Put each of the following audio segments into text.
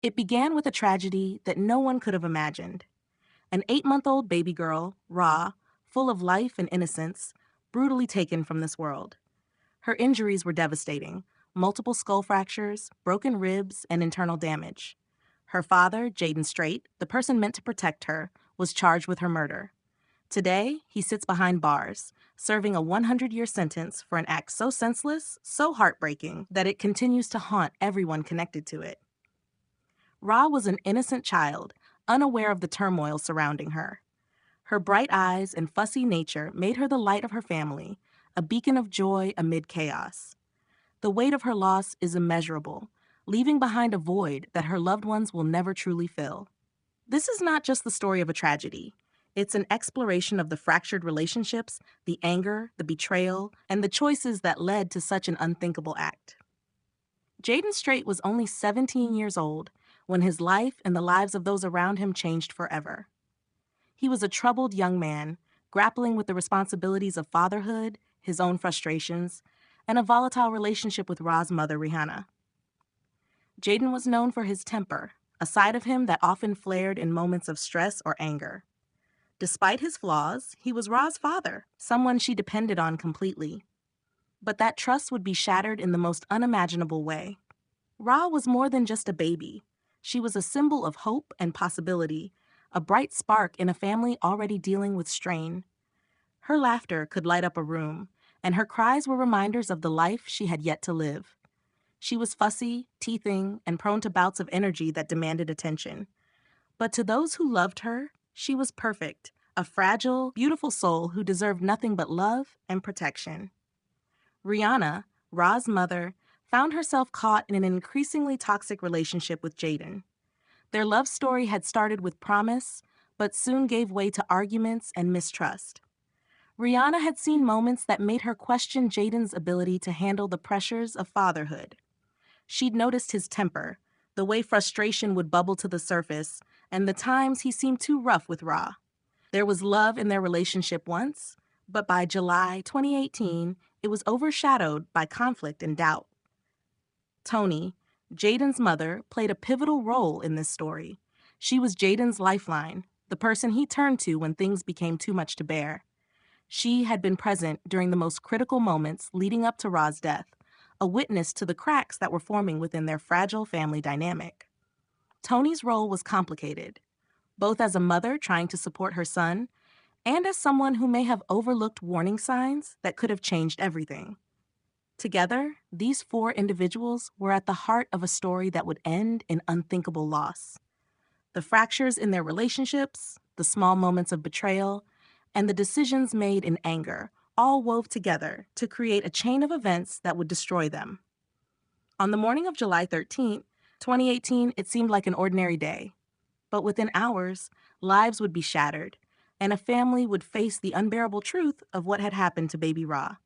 It began with a tragedy that no one could have imagined. An 8-month-old baby girl, Ra, full of life and innocence, brutally taken from this world. Her injuries were devastating: multiple skull fractures, broken ribs, and internal damage. Her father, Jaden Straight, the person meant to protect her, was charged with her murder. Today, he sits behind bars, serving a 100-year sentence for an act so senseless, so heartbreaking, that it continues to haunt everyone connected to it. Ra was an innocent child, unaware of the turmoil surrounding her. Her bright eyes and fussy nature made her the light of her family, a beacon of joy amid chaos. The weight of her loss is immeasurable, leaving behind a void that her loved ones will never truly fill. This is not just the story of a tragedy. It's an exploration of the fractured relationships, the anger, the betrayal, and the choices that led to such an unthinkable act. Jaden Straight was only 17 years old when his life and the lives of those around him changed forever. He was a troubled young man, grappling with the responsibilities of fatherhood, his own frustrations, and a volatile relationship with Ra's mother, Rihanna. Jaden was known for his temper, a side of him that often flared in moments of stress or anger. Despite his flaws, he was Ra's father, someone she depended on completely. But that trust would be shattered in the most unimaginable way. Ra was more than just a baby. She was a symbol of hope and possibility, a bright spark in a family already dealing with strain. Her laughter could light up a room, and her cries were reminders of the life she had yet to live. She was fussy, teething, and prone to bouts of energy that demanded attention. But to those who loved her, she was perfect, a fragile, beautiful soul who deserved nothing but love and protection. Rihanna, Ra's mother, found herself caught in an increasingly toxic relationship with Jaden. Their love story had started with promise, but soon gave way to arguments and mistrust. Rihanna had seen moments that made her question Jaden's ability to handle the pressures of fatherhood. She'd noticed his temper, the way frustration would bubble to the surface, and the times he seemed too rough with Ra. There was love in their relationship once, but by July 2018, it was overshadowed by conflict and doubt. Toni, Jaden's mother, played a pivotal role in this story. She was Jaden's lifeline, the person he turned to when things became too much to bear. She had been present during the most critical moments leading up to Ra's death, a witness to the cracks that were forming within their fragile family dynamic. Toni's role was complicated, both as a mother trying to support her son and as someone who may have overlooked warning signs that could have changed everything. Together, these four individuals were at the heart of a story that would end in unthinkable loss. The fractures in their relationships, the small moments of betrayal, and the decisions made in anger all wove together to create a chain of events that would destroy them. On the morning of July 13th, 2018, it seemed like an ordinary day. But within hours, lives would be shattered, and a family would face the unbearable truth of what had happened to baby Ra.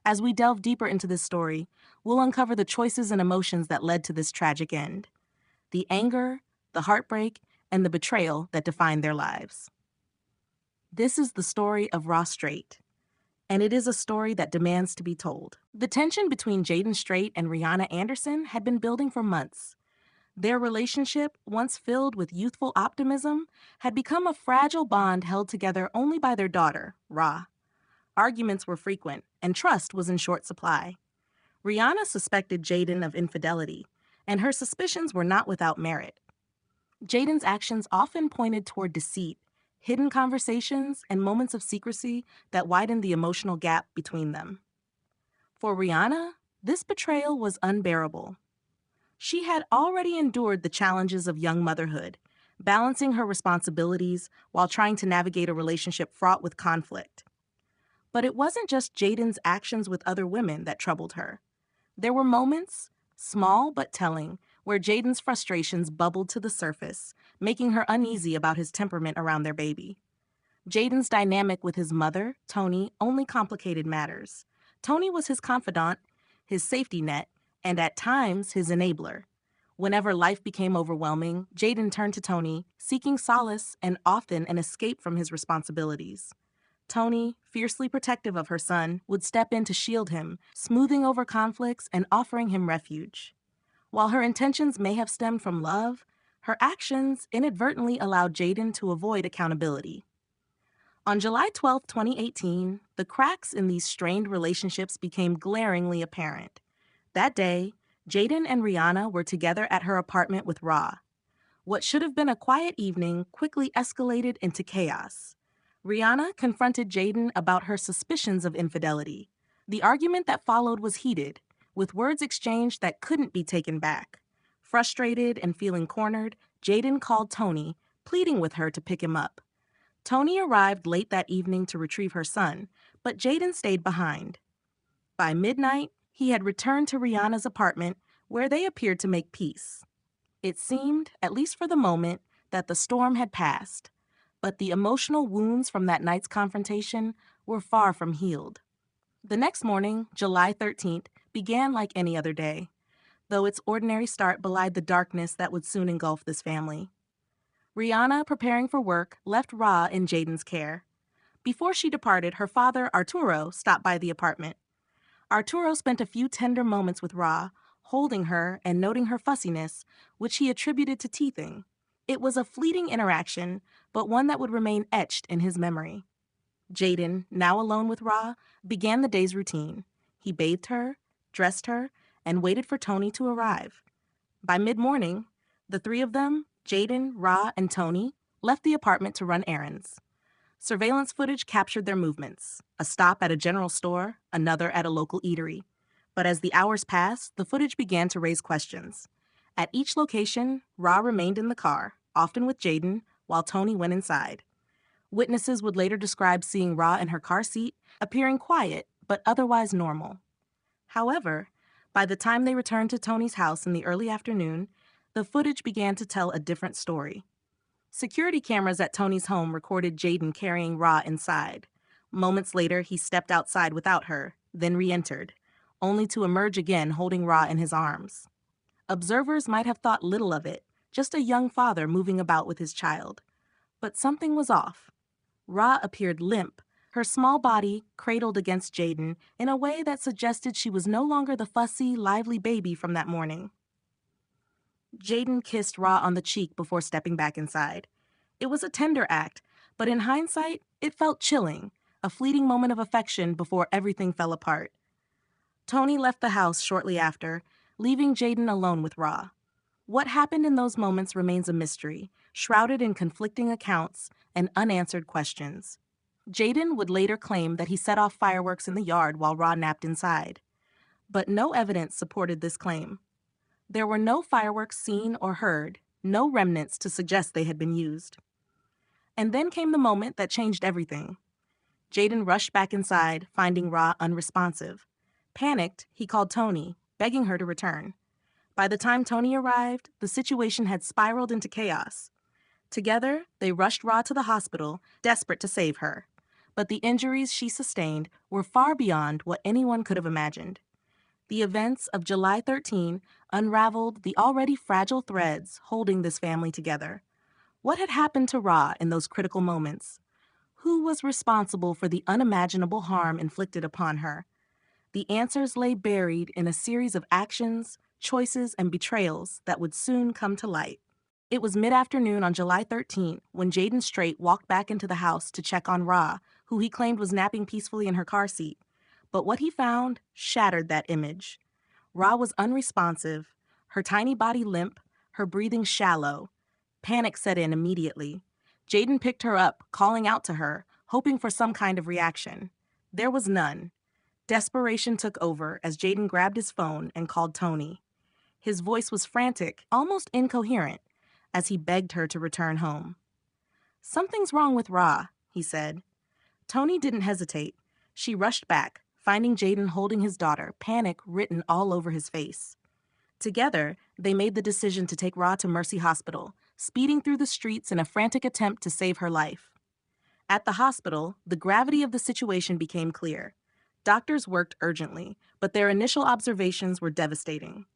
As we delve deeper into this story, we'll uncover the choices and emotions that led to this tragic end. The anger, the heartbreak, and the betrayal that defined their lives. This is the story of Ra Straight, and it is a story that demands to be told. The tension between Jaden Straight and Rihanna Anderson had been building for months. Their relationship, once filled with youthful optimism, had become a fragile bond held together only by their daughter, Ra. Arguments were frequent, and trust was in short supply. Rihanna suspected Jaden of infidelity, and her suspicions were not without merit. Jaden's actions often pointed toward deceit, hidden conversations, and moments of secrecy that widened the emotional gap between them. For Rihanna, this betrayal was unbearable. She had already endured the challenges of young motherhood, balancing her responsibilities while trying to navigate a relationship fraught with conflict. But it wasn't just Jaden's actions with other women that troubled her. There were moments, small but telling, where Jaden's frustrations bubbled to the surface, making her uneasy about his temperament around their baby. Jaden's dynamic with his mother, Toni, only complicated matters. Toni was his confidant, his safety net, and at times his enabler. Whenever life became overwhelming, Jaden turned to Toni, seeking solace and often an escape from his responsibilities. Toni, fiercely protective of her son, would step in to shield him, smoothing over conflicts and offering him refuge. While her intentions may have stemmed from love, her actions inadvertently allowed Jaden to avoid accountability. On July 12, 2018, the cracks in these strained relationships became glaringly apparent. That day, Jaden and Rihanna were together at her apartment with Ra. What should have been a quiet evening quickly escalated into chaos. Rihanna confronted Jaden about her suspicions of infidelity. The argument that followed was heated, with words exchanged that couldn't be taken back. Frustrated and feeling cornered, Jaden called Tony, pleading with her to pick him up. Tony arrived late that evening to retrieve her son, but Jaden stayed behind. By midnight, he had returned to Rihanna's apartment, where they appeared to make peace. It seemed, at least for the moment, that the storm had passed, but the emotional wounds from that night's confrontation were far from healed. The next morning, July 13th, began like any other day, though its ordinary start belied the darkness that would soon engulf this family. Rihanna, preparing for work, left Ra in Jaden's care. Before she departed, her father, Arturo, stopped by the apartment. Arturo spent a few tender moments with Ra, holding her and noting her fussiness, which he attributed to teething. It was a fleeting interaction, but one that would remain etched in his memory. Jaden, now alone with Ra, began the day's routine. He bathed her, dressed her, and waited for Tony to arrive. By mid-morning, the three of them, Jaden, Ra, and Tony, left the apartment to run errands. Surveillance footage captured their movements, a stop at a general store, another at a local eatery. But as the hours passed, the footage began to raise questions. At each location, Ra remained in the car, often with Jaden, while Tony went inside. Witnesses would later describe seeing Ra in her car seat, appearing quiet but otherwise normal. However, by the time they returned to Tony's house in the early afternoon, the footage began to tell a different story. Security cameras at Tony's home recorded Jaden carrying Ra inside. Moments later, he stepped outside without her, then re-entered, only to emerge again holding Ra in his arms. Observers might have thought little of it, just a young father moving about with his child. But something was off. Ra appeared limp, her small body cradled against Jaden in a way that suggested she was no longer the fussy, lively baby from that morning. Jaden kissed Ra on the cheek before stepping back inside. It was a tender act, but in hindsight, it felt chilling, a fleeting moment of affection before everything fell apart. Tony left the house shortly after, leaving Jaden alone with Ra. What happened in those moments remains a mystery, shrouded in conflicting accounts and unanswered questions. Jaden would later claim that he set off fireworks in the yard while Ra napped inside. But no evidence supported this claim. There were no fireworks seen or heard, no remnants to suggest they had been used. And then came the moment that changed everything. Jaden rushed back inside, finding Ra unresponsive. Panicked, he called Tony, begging her to return. By the time Tony arrived, the situation had spiraled into chaos. Together, they rushed Ra to the hospital, desperate to save her. But the injuries she sustained were far beyond what anyone could have imagined. The events of July 13 unraveled the already fragile threads holding this family together. What had happened to Ra in those critical moments? Who was responsible for the unimaginable harm inflicted upon her? The answers lay buried in a series of actions, choices, and betrayals that would soon come to light. It was mid-afternoon on July 13th when Jaden Straight walked back into the house to check on Ra, who he claimed was napping peacefully in her car seat. But what he found shattered that image. Ra was unresponsive, her tiny body limp, her breathing shallow. Panic set in immediately. Jaden picked her up, calling out to her, hoping for some kind of reaction. There was none. Desperation took over as Jaden grabbed his phone and called Tony. His voice was frantic, almost incoherent, as he begged her to return home. "Something's wrong with Ra," he said. Tony didn't hesitate. She rushed back, finding Jaden holding his daughter, panic written all over his face. Together, they made the decision to take Ra to Mercy Hospital, speeding through the streets in a frantic attempt to save her life. At the hospital, the gravity of the situation became clear. Doctors worked urgently, but their initial observations were devastating.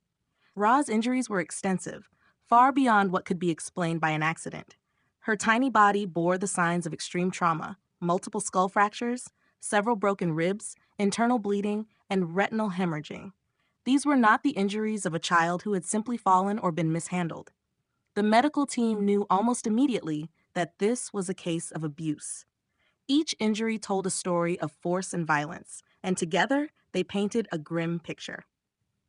Ra's injuries were extensive, far beyond what could be explained by an accident. Her tiny body bore the signs of extreme trauma, multiple skull fractures, several broken ribs, internal bleeding, and retinal hemorrhaging. These were not the injuries of a child who had simply fallen or been mishandled. The medical team knew almost immediately that this was a case of abuse. Each injury told a story of force and violence, and together they painted a grim picture.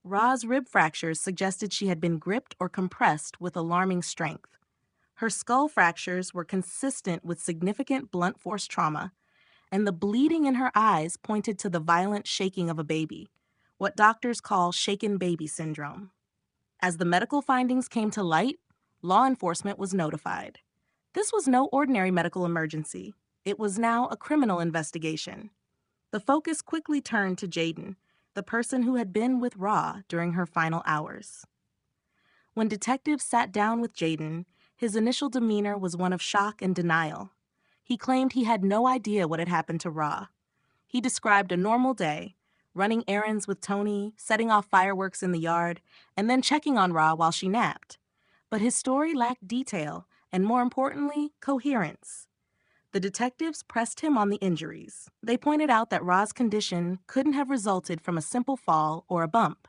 Ra's rib fractures suggested she had been gripped or compressed with alarming strength. Her skull fractures were consistent with significant blunt force trauma, and the bleeding in her eyes pointed to the violent shaking of a baby, what doctors call shaken baby syndrome. As the medical findings came to light, law enforcement was notified. This was no ordinary medical emergency. It was now a criminal investigation. The focus quickly turned to Jayden, the person who had been with Ra during her final hours. When detectives sat down with Jayden, his initial demeanor was one of shock and denial. He claimed he had no idea what had happened to Ra. He described a normal day, running errands with Tony, setting off fireworks in the yard, and then checking on Ra while she napped. But his story lacked detail and, more importantly, coherence. The detectives pressed him on the injuries. They pointed out that Ra's condition couldn't have resulted from a simple fall or a bump.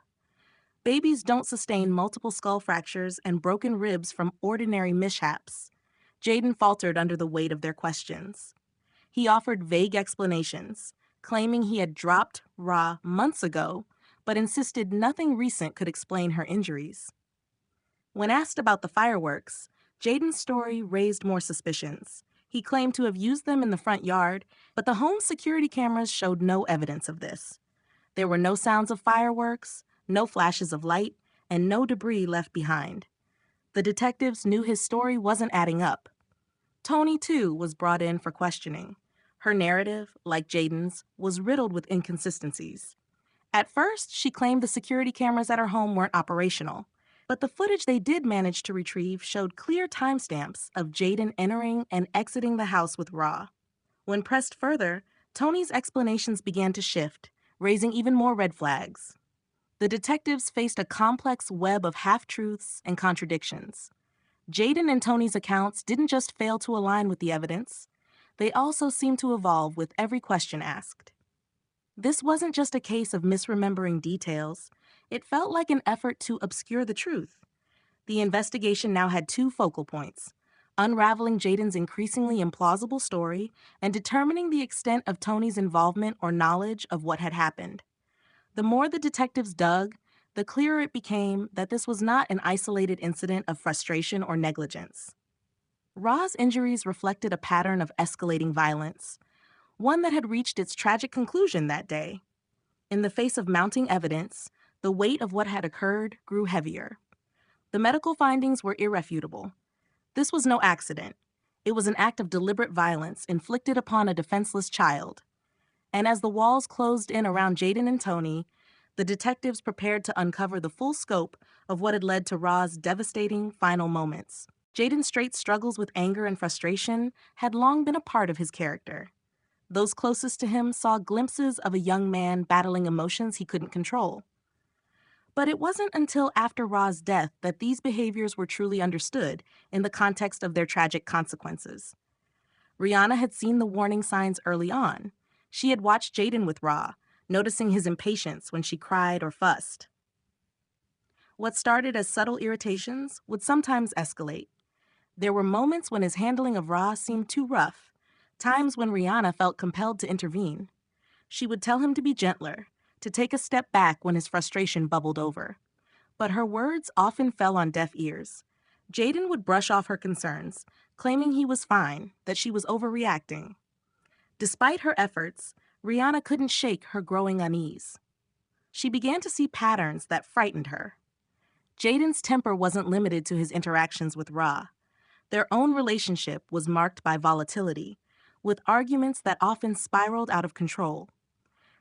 Babies don't sustain multiple skull fractures and broken ribs from ordinary mishaps. Jayden faltered under the weight of their questions. He offered vague explanations, claiming he had dropped Ra months ago, but insisted nothing recent could explain her injuries. When asked about the fireworks, Jayden's story raised more suspicions. He claimed to have used them in the front yard, but the home's security cameras showed no evidence of this. There were no sounds of fireworks, no flashes of light, and no debris left behind. The detectives knew his story wasn't adding up. Tony, too, was brought in for questioning. Her narrative, like Jayden's, was riddled with inconsistencies. At first, she claimed the security cameras at her home weren't operational, but the footage they did manage to retrieve showed clear timestamps of Jayden entering and exiting the house with Ra. When pressed further, Tony's explanations began to shift, raising even more red flags. The detectives faced a complex web of half-truths and contradictions. Jayden and Tony's accounts didn't just fail to align with the evidence, they also seemed to evolve with every question asked. This wasn't just a case of misremembering details, it felt like an effort to obscure the truth. The investigation now had two focal points: unraveling Jayden's increasingly implausible story and determining the extent of Tony's involvement or knowledge of what had happened. The more the detectives dug, the clearer it became that this was not an isolated incident of frustration or negligence. Ra's injuries reflected a pattern of escalating violence, one that had reached its tragic conclusion that day. In the face of mounting evidence, the weight of what had occurred grew heavier. The medical findings were irrefutable. This was no accident. It was an act of deliberate violence inflicted upon a defenseless child. And as the walls closed in around Jayden and Tony, the detectives prepared to uncover the full scope of what had led to Ra's devastating final moments. Jayden Straight's struggles with anger and frustration had long been a part of his character. Those closest to him saw glimpses of a young man battling emotions he couldn't control. But it wasn't until after Ra's death that these behaviors were truly understood in the context of their tragic consequences. Rihanna had seen the warning signs early on. She had watched Jayden with Ra, noticing his impatience when she cried or fussed. What started as subtle irritations would sometimes escalate. There were moments when his handling of Ra seemed too rough, times when Rihanna felt compelled to intervene. She would tell him to be gentler, to take a step back when his frustration bubbled over. But her words often fell on deaf ears. Jayden would brush off her concerns, claiming he was fine, that she was overreacting. Despite her efforts, Rihanna couldn't shake her growing unease. She began to see patterns that frightened her. Jayden's temper wasn't limited to his interactions with Ra. Their own relationship was marked by volatility, with arguments that often spiraled out of control.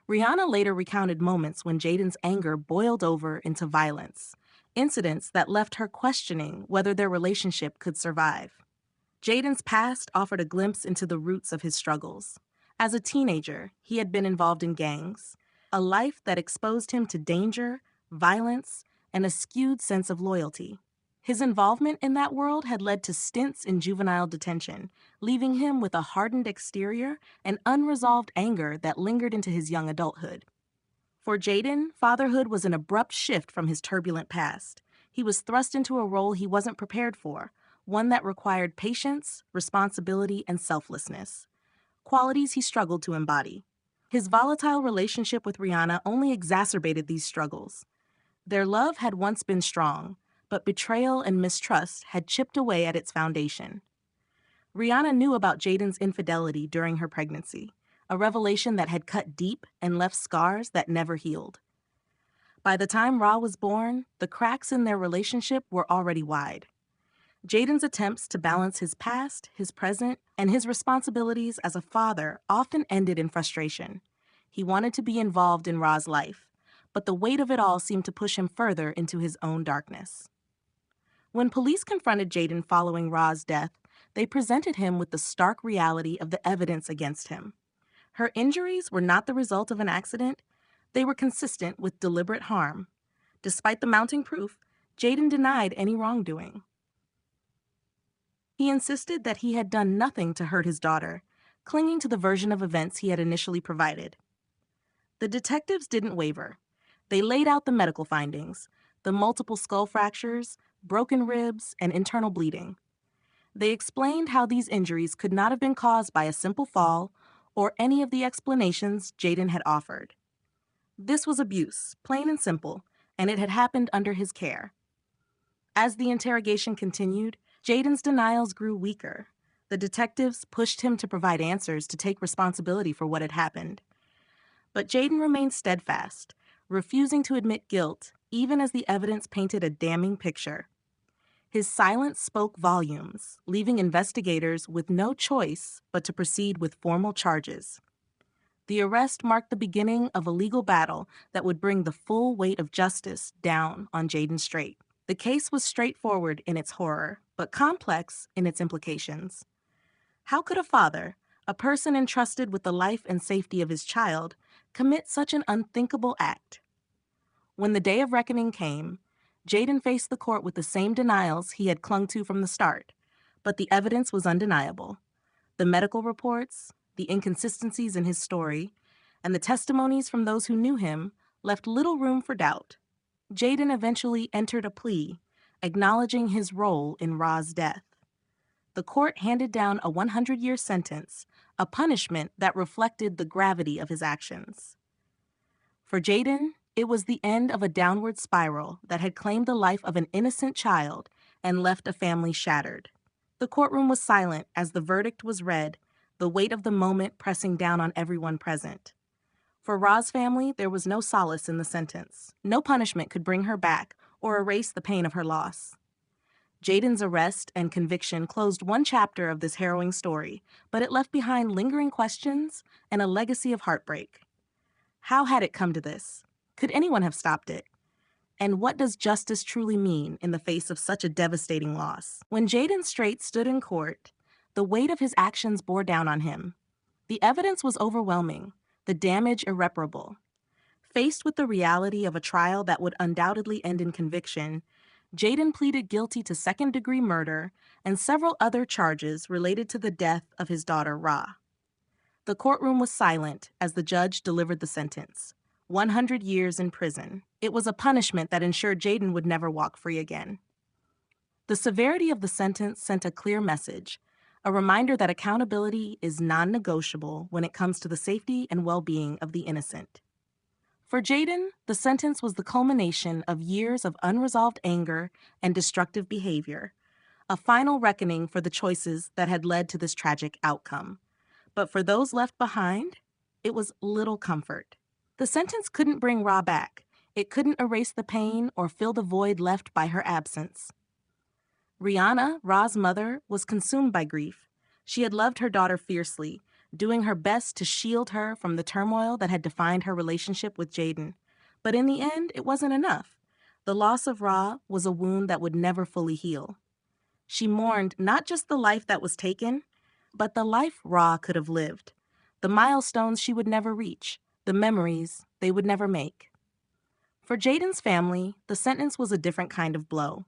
Rihanna later recounted moments when Jayden's anger boiled over into violence, incidents that left her questioning whether their relationship could survive. Jayden's past offered a glimpse into the roots of his struggles. As a teenager, he had been involved in gangs, a life that exposed him to danger, violence, and a skewed sense of loyalty. His involvement in that world had led to stints in juvenile detention, leaving him with a hardened exterior and unresolved anger that lingered into his young adulthood. For Jaden, fatherhood was an abrupt shift from his turbulent past. He was thrust into a role he wasn't prepared for, one that required patience, responsibility, and selflessness, qualities he struggled to embody. His volatile relationship with Rihanna only exacerbated these struggles. Their love had once been strong, but betrayal and mistrust had chipped away at its foundation. Rihanna knew about Jaden's infidelity during her pregnancy, a revelation that had cut deep and left scars that never healed. By the time Ra was born, the cracks in their relationship were already wide. Jaden's attempts to balance his past, his present, and his responsibilities as a father often ended in frustration. He wanted to be involved in Ra's life, but the weight of it all seemed to push him further into his own darkness. When police confronted Jaden following Ra's death, they presented him with the stark reality of the evidence against him. Her injuries were not the result of an accident, they were consistent with deliberate harm. Despite the mounting proof, Jaden denied any wrongdoing. He insisted that he had done nothing to hurt his daughter, clinging to the version of events he had initially provided. The detectives didn't waver. They laid out the medical findings, the multiple skull fractures, broken ribs, and internal bleeding. They explained how these injuries could not have been caused by a simple fall or any of the explanations Jaden had offered. This was abuse, plain and simple, and it had happened under his care. As the interrogation continued, Jaden's denials grew weaker. The detectives pushed him to provide answers to take responsibility for what had happened. But Jaden remained steadfast, refusing to admit guilt, even as the evidence painted a damning picture. His silence spoke volumes, leaving investigators with no choice but to proceed with formal charges. The arrest marked the beginning of a legal battle that would bring the full weight of justice down on Jaden Straight. The case was straightforward in its horror, but complex in its implications. How could a father, a person entrusted with the life and safety of his child, commit such an unthinkable act? When the day of reckoning came, Jaden faced the court with the same denials he had clung to from the start, but the evidence was undeniable. The medical reports, the inconsistencies in his story, and the testimonies from those who knew him left little room for doubt. Jaden eventually entered a plea, acknowledging his role in Ra's death. The court handed down a 100-year sentence, a punishment that reflected the gravity of his actions. For Jaden, it was the end of a downward spiral that had claimed the life of an innocent child and left a family shattered. The courtroom was silent as the verdict was read, the weight of the moment pressing down on everyone present. For Ra's family, there was no solace in the sentence. No punishment could bring her back or erase the pain of her loss. Jaden's arrest and conviction closed one chapter of this harrowing story, but it left behind lingering questions and a legacy of heartbreak. How had it come to this? Could anyone have stopped it? And what does justice truly mean in the face of such a devastating loss? When Jaden Straight stood in court, the weight of his actions bore down on him. The evidence was overwhelming, the damage irreparable. Faced with the reality of a trial that would undoubtedly end in conviction, Jaden pleaded guilty to second-degree murder and several other charges related to the death of his daughter, Ra. The courtroom was silent as the judge delivered the sentence. 100 years in prison. It was a punishment that ensured Jaden would never walk free again. The severity of the sentence sent a clear message, a reminder that accountability is non-negotiable when it comes to the safety and well-being of the innocent. For Jaden, the sentence was the culmination of years of unresolved anger and destructive behavior, a final reckoning for the choices that had led to this tragic outcome. But for those left behind, it was little comfort. The sentence couldn't bring Ra back. It couldn't erase the pain or fill the void left by her absence. Rihanna, Ra's mother, was consumed by grief. She had loved her daughter fiercely, doing her best to shield her from the turmoil that had defined her relationship with Jaden. But in the end, it wasn't enough. The loss of Ra was a wound that would never fully heal. She mourned not just the life that was taken, but the life Ra could have lived, the milestones she would never reach, the memories they would never make. For Jaden's family, the sentence was a different kind of blow.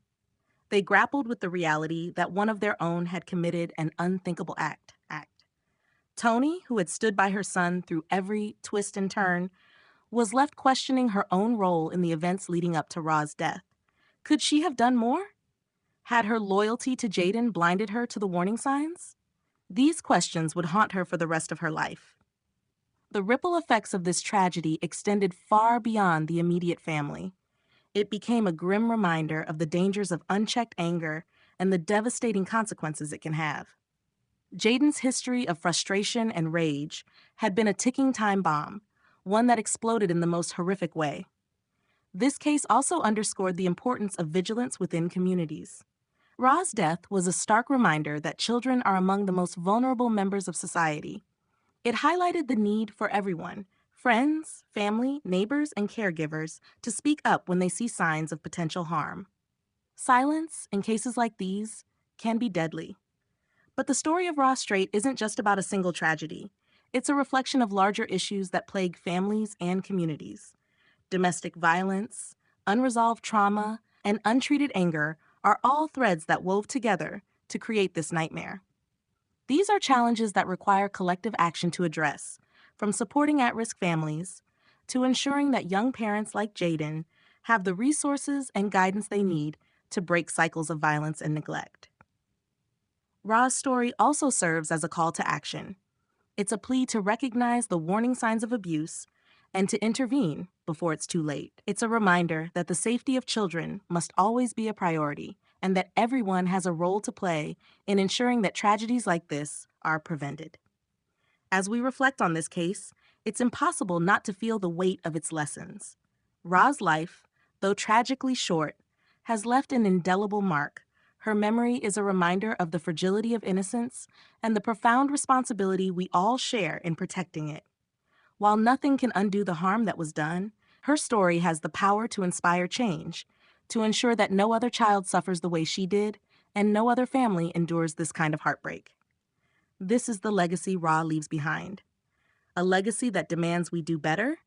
They grappled with the reality that one of their own had committed an unthinkable act. Tony, who had stood by her son through every twist and turn, was left questioning her own role in the events leading up to Ra's death. Could she have done more? Had her loyalty to Jaden blinded her to the warning signs? These questions would haunt her for the rest of her life. The ripple effects of this tragedy extended far beyond the immediate family. It became a grim reminder of the dangers of unchecked anger and the devastating consequences it can have. Jaden's history of frustration and rage had been a ticking time bomb, one that exploded in the most horrific way. This case also underscored the importance of vigilance within communities. Ra's death was a stark reminder that children are among the most vulnerable members of society. It highlighted the need for everyone, friends, family, neighbors, and caregivers, to speak up when they see signs of potential harm. Silence, in cases like these, can be deadly. But the story of Ra Strait isn't just about a single tragedy. It's a reflection of larger issues that plague families and communities. Domestic violence, unresolved trauma, and untreated anger are all threads that wove together to create this nightmare. These are challenges that require collective action to address, from supporting at-risk families to ensuring that young parents like Jaden have the resources and guidance they need to break cycles of violence and neglect. Ra's story also serves as a call to action. It's a plea to recognize the warning signs of abuse and to intervene before it's too late. It's a reminder that the safety of children must always be a priority and that everyone has a role to play in ensuring that tragedies like this are prevented. As we reflect on this case, it's impossible not to feel the weight of its lessons. Ra's life, though tragically short, has left an indelible mark. Her memory is a reminder of the fragility of innocence and the profound responsibility we all share in protecting it. While nothing can undo the harm that was done, her story has the power to inspire change, to ensure that no other child suffers the way she did, and no other family endures this kind of heartbreak. This is the legacy Ra leaves behind. A legacy that demands we do better,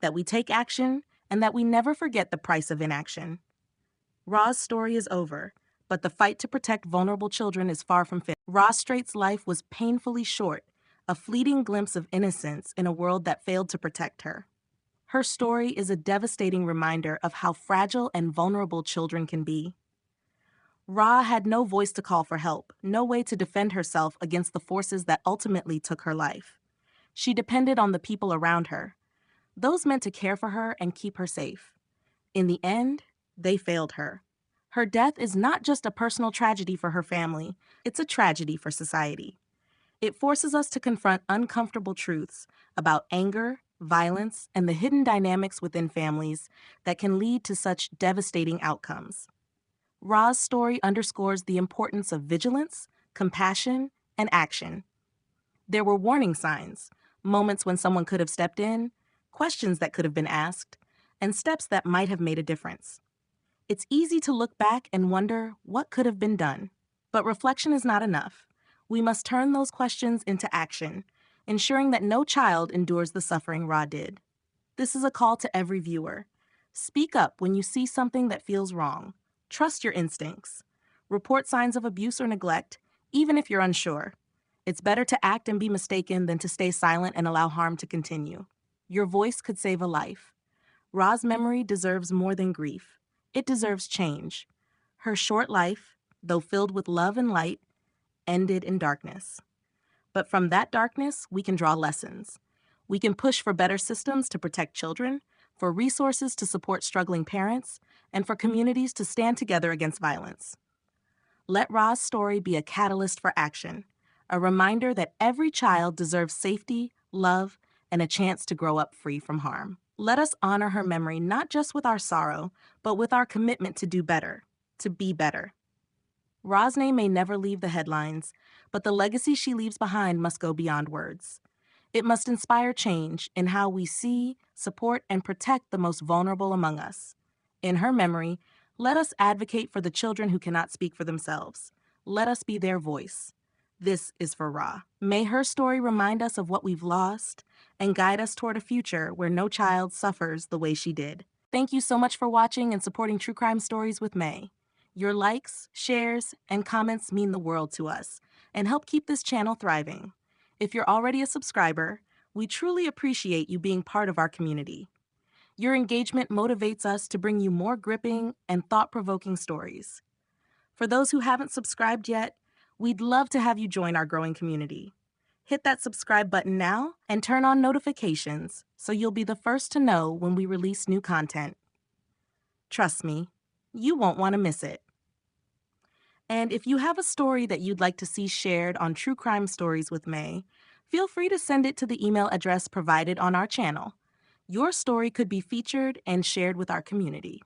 that we take action, and that we never forget the price of inaction. Ra's story is over, but the fight to protect vulnerable children is far from finished. Ra Strait's life was painfully short, a fleeting glimpse of innocence in a world that failed to protect her. Her story is a devastating reminder of how fragile and vulnerable children can be. Ra had no voice to call for help, no way to defend herself against the forces that ultimately took her life. She depended on the people around her, those meant to care for her and keep her safe. In the end, they failed her. Her death is not just a personal tragedy for her family, it's a tragedy for society. It forces us to confront uncomfortable truths about anger, violence, and the hidden dynamics within families that can lead to such devastating outcomes. Ra's story underscores the importance of vigilance, compassion, and action. There were warning signs, moments when someone could have stepped in, questions that could have been asked, and steps that might have made a difference. It's easy to look back and wonder what could have been done. But reflection is not enough. We must turn those questions into action, ensuring that no child endures the suffering Ra did. This is a call to every viewer. Speak up when you see something that feels wrong. Trust your instincts. Report signs of abuse or neglect, even if you're unsure. It's better to act and be mistaken than to stay silent and allow harm to continue. Your voice could save a life. Ra's memory deserves more than grief. It deserves change. Her short life, though filled with love and light, ended in darkness. But from that darkness, we can draw lessons. We can push for better systems to protect children, for resources to support struggling parents, and for communities to stand together against violence. Let Ra's story be a catalyst for action, a reminder that every child deserves safety, love, and a chance to grow up free from harm. Let us honor her memory not just with our sorrow, but with our commitment to do better, to be better. Ra's name may never leave the headlines, but the legacy she leaves behind must go beyond words. It must inspire change in how we see, support, and protect the most vulnerable among us. In her memory, let us advocate for the children who cannot speak for themselves. Let us be their voice. This is for Ra. May her story remind us of what we've lost and guide us toward a future where no child suffers the way she did. Thank you so much for watching and supporting True Crime Stories with May. Your likes, shares, and comments mean the world to us and help keep this channel thriving. If you're already a subscriber, we truly appreciate you being part of our community. Your engagement motivates us to bring you more gripping and thought-provoking stories. For those who haven't subscribed yet, we'd love to have you join our growing community. Hit that subscribe button now and turn on notifications so you'll be the first to know when we release new content. Trust me, you won't want to miss it. And if you have a story that you'd like to see shared on True Crime Stories with May, feel free to send it to the email address provided on our channel. Your story could be featured and shared with our community.